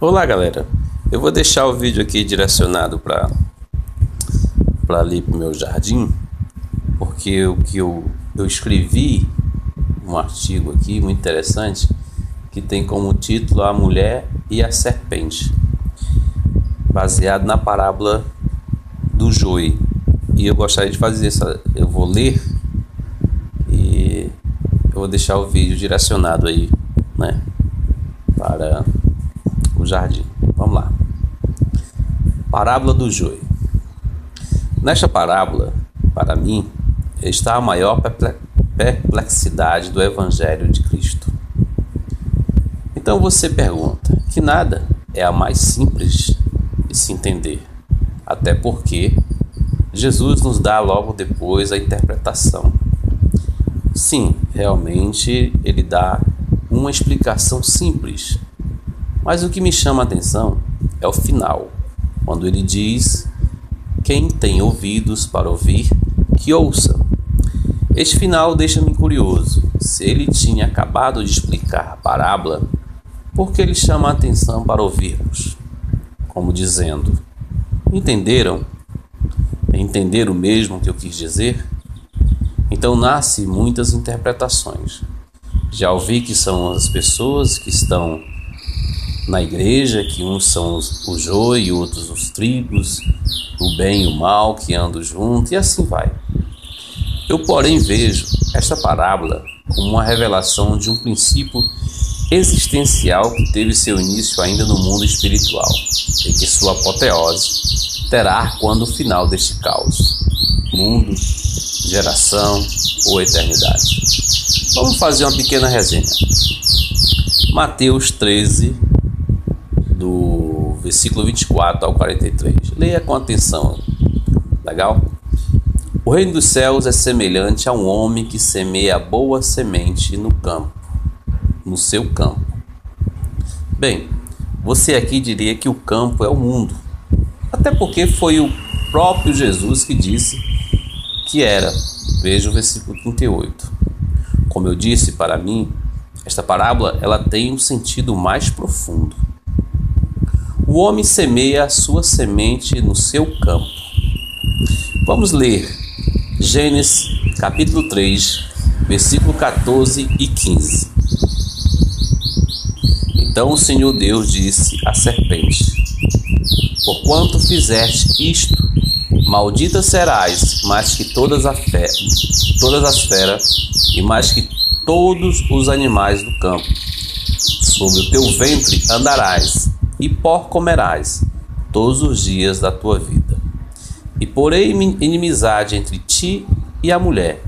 Olá, galera. Eu vou deixar o vídeo aqui direcionado para ali pro meu jardim, porque o que eu escrevi um artigo aqui muito interessante que tem como título A Mulher e a Serpente, baseado na parábola do joio. E eu gostaria de fazer isso. Eu vou ler e eu vou deixar o vídeo direcionado aí, né, para o jardim. Vamos lá. Parábola do joio. Nesta parábola, para mim, está a maior perplexidade do Evangelho de Cristo. Então você pergunta, que nada é a mais simples de se entender, até porque Jesus nos dá logo depois a interpretação. Sim, realmente ele dá uma explicação simples, mas o que me chama a atenção é o final, quando ele diz: quem tem ouvidos para ouvir, que ouça. Este final deixa-me curioso. Se ele tinha acabado de explicar a parábola, por que ele chama a atenção para ouvirmos? Como dizendo: entenderam? Entenderam mesmo o que eu quis dizer? Então nasce muitas interpretações. Já ouvi que são as pessoas que estão na igreja, que uns são o joio e outros os trigos, o bem e o mal que andam juntos, e assim vai. Eu, porém, vejo esta parábola como uma revelação de um princípio existencial que teve seu início ainda no mundo espiritual e que sua apoteose terá quando o final deste caos, mundo, geração ou eternidade. Vamos fazer uma pequena resenha. Mateus 13, do versículo 24 ao 43. Leia com atenção. Legal? O reino dos céus é semelhante a um homem que semeia boa semente no campo, no seu campo. Bem, você aqui diria que o campo é o mundo, até porque foi o próprio Jesus que disse que era. Veja o versículo 38. Como eu disse, para mim, esta parábola ela tem um sentido mais profundo. O homem semeia a sua semente no seu campo. Vamos ler Gênesis capítulo 3, versículo 14 e 15. Então o Senhor Deus disse à serpente: porquanto fizeste isto, maldita serás mais que todas as feras e mais que todos os animais do campo. Sobre o teu ventre andarás, e pó comerás todos os dias da tua vida. E porei inimizade entre ti e a mulher,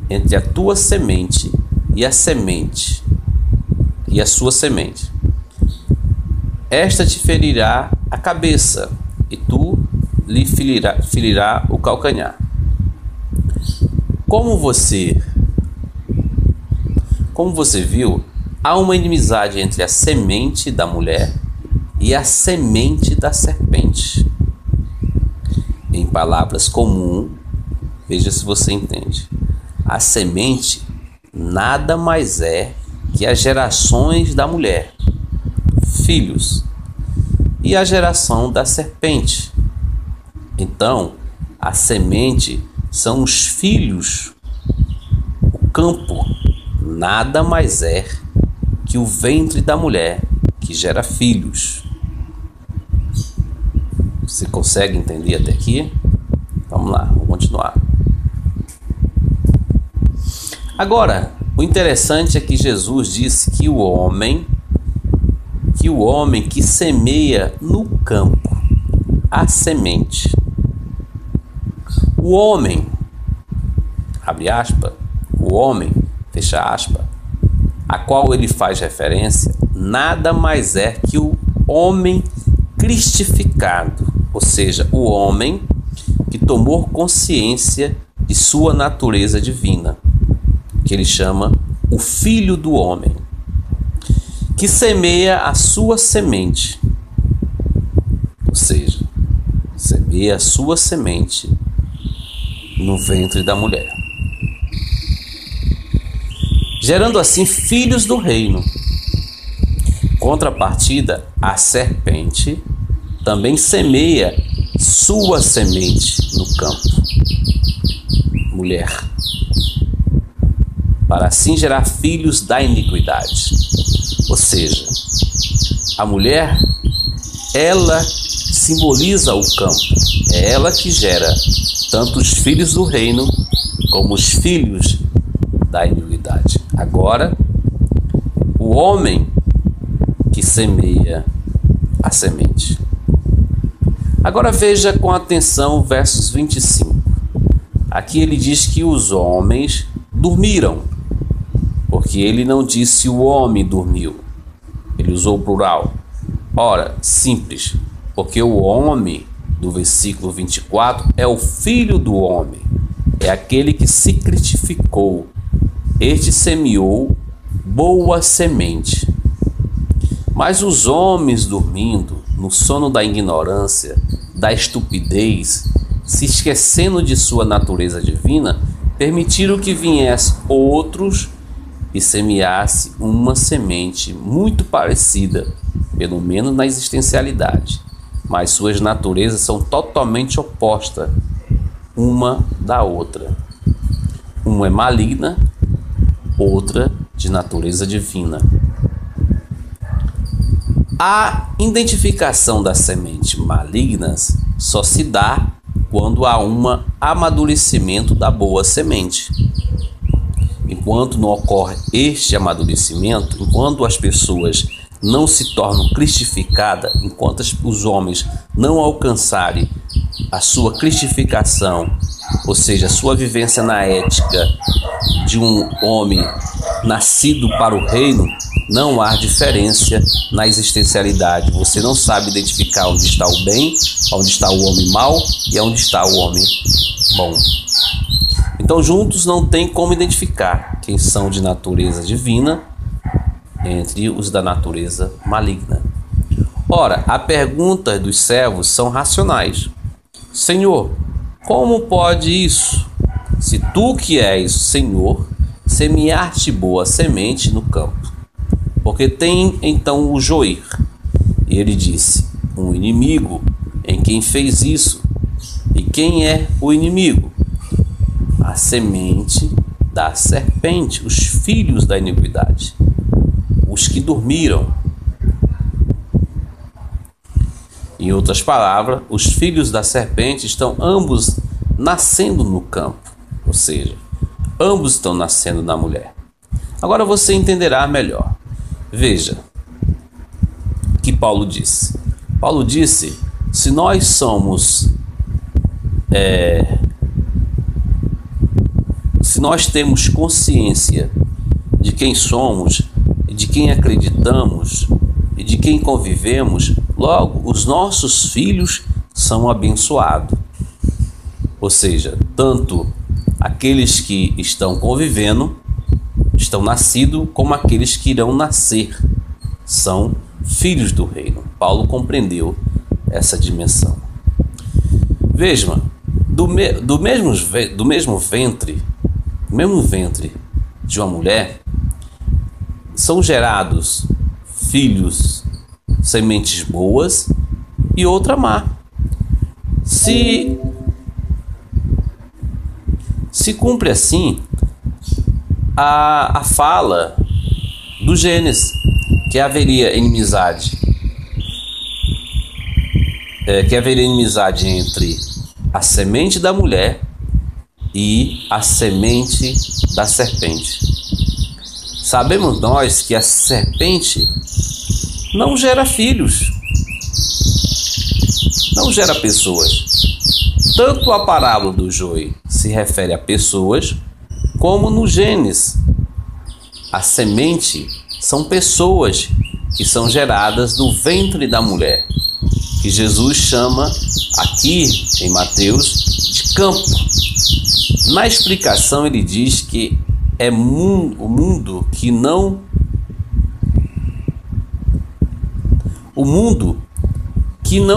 entre a tua semente e a sua semente. Esta te ferirá a cabeça, e tu lhe ferirá o calcanhar. Como você viu, há uma inimizade entre a semente da mulher e a semente da serpente. Em palavras comuns, veja se você entende. A semente nada mais é que as gerações da mulher, filhos, e a geração da serpente. Então, a semente são os filhos. O campo nada mais é que o ventre da mulher que gera filhos. Você consegue entender até aqui? Vamos lá, vamos continuar. Agora, o interessante é que Jesus disse que o homem que semeia no campo a semente. O homem, abre aspas, o homem, fecha aspas, a qual ele faz referência, nada mais é que o homem cristificado, ou seja, o homem que tomou consciência de sua natureza divina, que ele chama o Filho do Homem, que semeia a sua semente, ou seja, semeia a sua semente no ventre da mulher, gerando assim filhos do reino. contrapartida, a serpente também semeia sua semente no campo, mulher, para assim gerar filhos da iniquidade. Ou seja, a mulher, ela simboliza o campo, é ela que gera tanto os filhos do reino como os filhos da iniquidade. Agora, o homem que semeia a semente. Agora veja com atenção versos 25. Aqui ele diz que os homens dormiram, porque ele não disse o homem dormiu, ele usou o plural. Ora, simples, porque o homem do versículo 24 é o filho do homem, é aquele que se cristificou. Este semeou boa semente. Mas os homens dormindo, no sono da ignorância, da estupidez, se esquecendo de sua natureza divina, permitiram que viesse outros e semeasse uma semente muito parecida, pelo menos na existencialidade, mas suas naturezas são totalmente opostas uma da outra. Uma é maligna, outra de natureza divina. A identificação das sementes malignas só se dá quando há um amadurecimento da boa semente. Enquanto não ocorre este amadurecimento, enquanto as pessoas não se tornam cristificadas, enquanto os homens não alcançarem a sua cristificação, ou seja, a sua vivência na ética de um homem nascido para o reino, não há diferença na existencialidade. Você não sabe identificar onde está o bem, onde está o homem mau e onde está o homem bom. Então, juntos não tem como identificar quem são de natureza divina entre os da natureza maligna. Ora, a pergunta dos servos são racionais. Senhor, como pode isso? Se tu que és Senhor, semear-te boa semente no campo, porque tem então o joir. E ele disse, um inimigo em quem fez isso. E quem é o inimigo? A semente da serpente, os filhos da iniquidade, os que dormiram. Em outras palavras, os filhos da serpente estão ambos nascendo no campo, ou seja, ambos estão nascendo na mulher. Agora você entenderá melhor. Veja o que Paulo disse. Paulo disse, se nós somos, se nós temos consciência de quem somos, de quem acreditamos e de quem convivemos, logo os nossos filhos são abençoados. Ou seja, tanto aqueles que estão convivendo, estão nascidos, como aqueles que irão nascer, são filhos do reino. Paulo compreendeu essa dimensão. Veja, do mesmo ventre de uma mulher, são gerados filhos, sementes boas e outra má. Se cumpre assim a fala do Gênesis, que haveria inimizade, entre a semente da mulher e a semente da serpente. Sabemos nós que a serpente não gera filhos, não gera pessoas. Tanto a parábola do joio se refere a pessoas, como no Gênesis, a semente são pessoas que são geradas do ventre da mulher, que Jesus chama aqui em Mateus de campo. Na explicação ele diz que é o mundo que não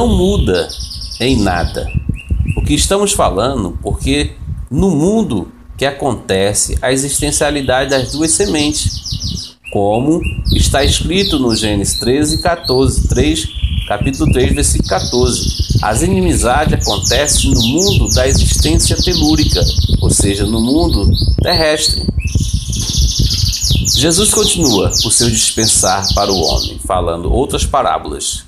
muda em nada. O que estamos falando, porque no mundo que acontece a existencialidade das duas sementes. como está escrito no Gênesis 3, capítulo 3, versículo 14. As inimizades acontecem no mundo da existência telúrica, ou seja, no mundo terrestre. Jesus continua o seu dispensar para o homem, falando outras parábolas.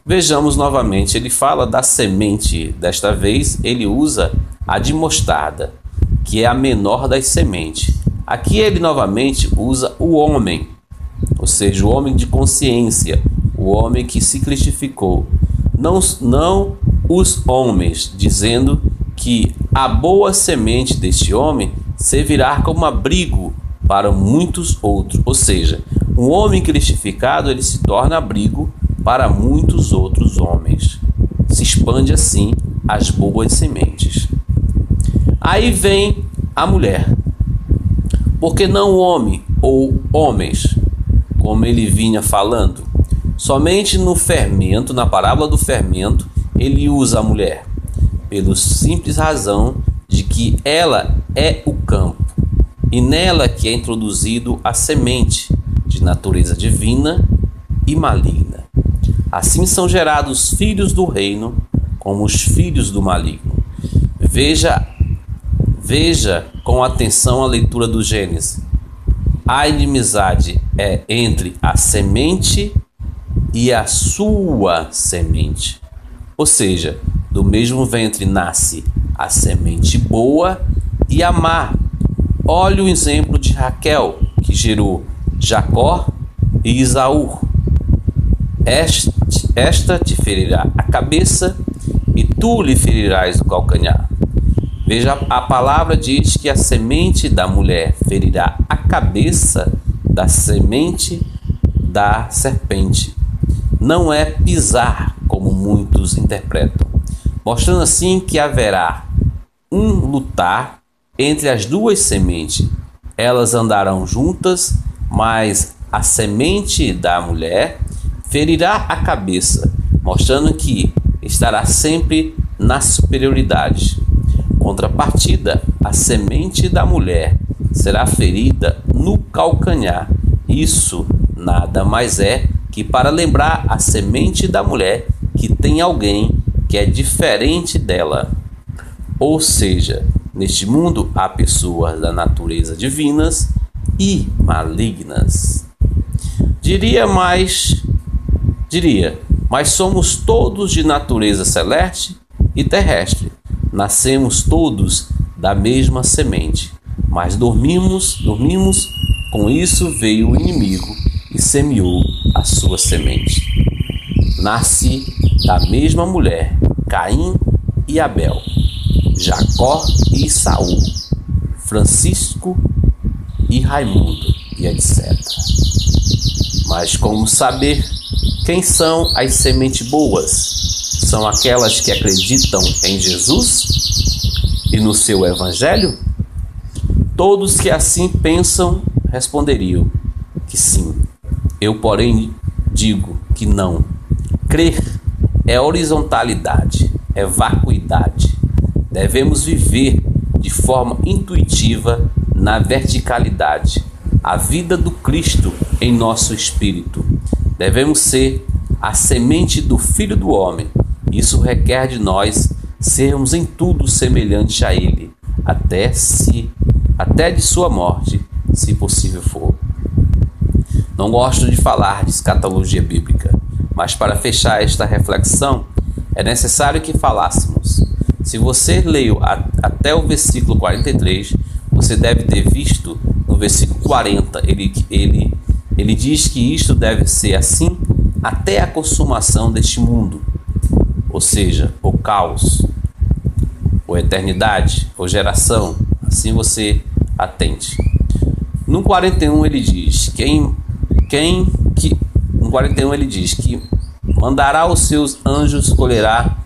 Vejamos novamente, ele fala da semente. Desta vez ele usa a de mostarda, que é a menor das sementes. Aqui ele novamente usa o homem, ou seja, o homem de consciência, o homem que se cristificou. Não os homens, dizendo que a boa semente deste homem servirá como abrigo para muitos outros. Ou seja, um homem cristificado, ele se torna abrigo para muitos outros homens. Se expande assim as boas sementes. Aí vem a mulher. Por que não o homem ou homens, como ele vinha falando? Somente no fermento, na parábola do fermento, ele usa a mulher, pela simples razão de que ela é o campo, e nela que é introduzido a semente de natureza divina e maligna. Assim são gerados filhos do reino como os filhos do maligno. Veja com atenção a leitura do Gênesis. A inimizade é entre a semente e a sua semente. Ou seja, do mesmo ventre nasce a semente boa e a má. Olha o exemplo de Raquel, que gerou Jacó e Esaú. Esta te ferirá a cabeça e tu lhe ferirás o calcanhar. Veja, a palavra diz que a semente da mulher ferirá a cabeça da semente da serpente. Não é pisar, como muitos interpretam, mostrando assim que haverá um lutar entre as duas sementes. Elas andarão juntas, mas a semente da mulher ferirá a cabeça, mostrando que estará sempre na superioridade. Contrapartida, a semente da mulher será ferida no calcanhar. Isso nada mais é que para lembrar a semente da mulher que tem alguém que é diferente dela. Ou seja, neste mundo há pessoas da natureza divinas e malignas. Diria, mas somos todos de natureza celeste e terrestre. Nascemos todos da mesma semente, mas dormimos, com isso veio o inimigo e semeou a sua semente. Nasce da mesma mulher, Caim e Abel, Jacó e Saul, Francisco e Raimundo, e etc. Mas como saber quem são as sementes boas? São aquelas que acreditam em Jesus e no seu evangelho? Todos que assim pensam responderiam que sim. Eu, porém, digo que não. Crer é horizontalidade, é vacuidade. Devemos viver de forma intuitiva na verticalidade, a vida do Cristo em nosso espírito. Devemos ser a semente do Filho do Homem. Isso requer de nós sermos em tudo semelhantes a Ele, até de sua morte, se possível for. Não gosto de falar de escatologia bíblica, mas para fechar esta reflexão, é necessário que falássemos. Se você leu até o versículo 43, você deve ter visto no versículo 40, ele diz que isto deve ser assim até a consumação deste mundo, ou seja, o caos, ou eternidade, ou geração. Assim você atende. No 41 ele diz que mandará os seus anjos, colherá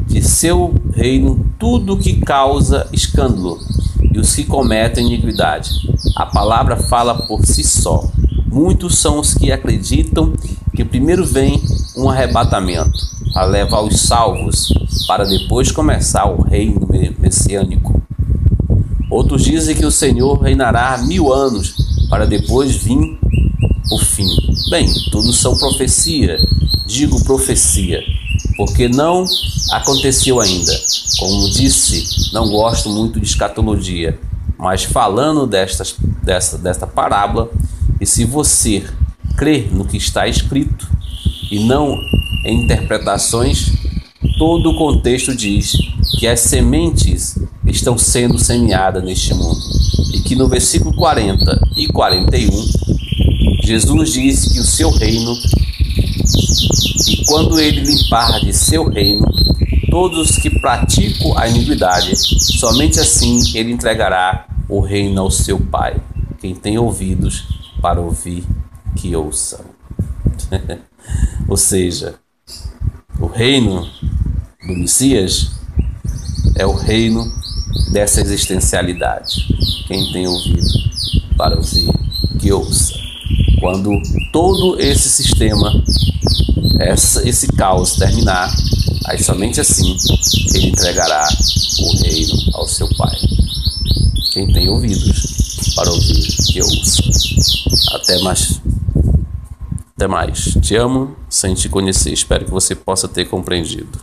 de seu reino tudo que causa escândalo e os que cometem iniquidade. A palavra fala por si só. Muitos são os que acreditam que primeiro vem um arrebatamento para levar os salvos, para depois começar o reino messiânico. Outros dizem que o Senhor reinará 1000 anos, para depois vir o fim. Bem, tudo são profecia, digo profecia, porque não aconteceu ainda. Como disse, não gosto muito de escatologia, mas falando desta parábola, e se você crer no que está escrito e não em interpretações, todo o contexto diz que as sementes estão sendo semeadas neste mundo, e que no versículo 40 e 41, Jesus diz que o seu reino, e quando ele limpar de seu reino todos os que praticam a iniquidade, somente assim ele entregará o reino ao seu Pai. Quem tem ouvidos para ouvir, que ouçam. Ou seja, o reino do Messias é o reino dessa existencialidade. Quem tem ouvido para ouvir, que ouça. Quando todo esse sistema, esse caos terminar, aí somente assim ele entregará o reino ao seu Pai. Quem tem ouvidos para ouvir, que ouça. Até mais. Até mais. Te amo sem te conhecer. Espero que você possa ter compreendido.